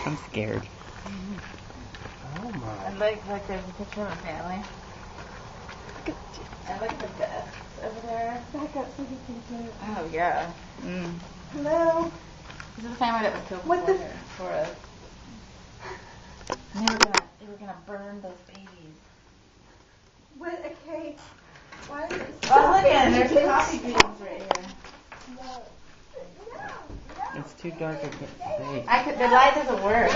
I'm scared. Oh my. And like there's a picture of a family. And look at the bed over there. Back up so he can see it. Oh yeah. Hello? This is the family that was killed What before the- here, for us. And they were gonna burn those babies. What? Okay. Why is it Oh, look at it. There's coffee beans right here. It's too dark. I can't see. The light doesn't work.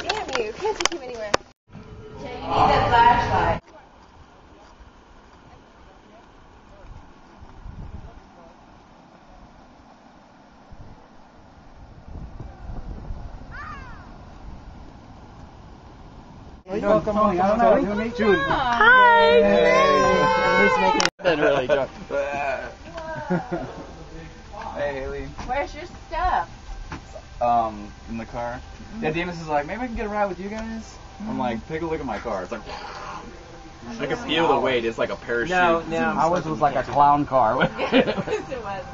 Damn you. Can't take him anywhere. You need that flashlight. Welcome, I don't know. You meet Jude. Hi. Hey. Been really drunk. Hey, Haley. Where's your stuff? In the car. Yeah, Demas is like, maybe I can get a ride with you guys. I'm like, take a look at my car. It's like, I can feel the weight. It's like a parachute. No. Ours was like a clown car. Yes, it was.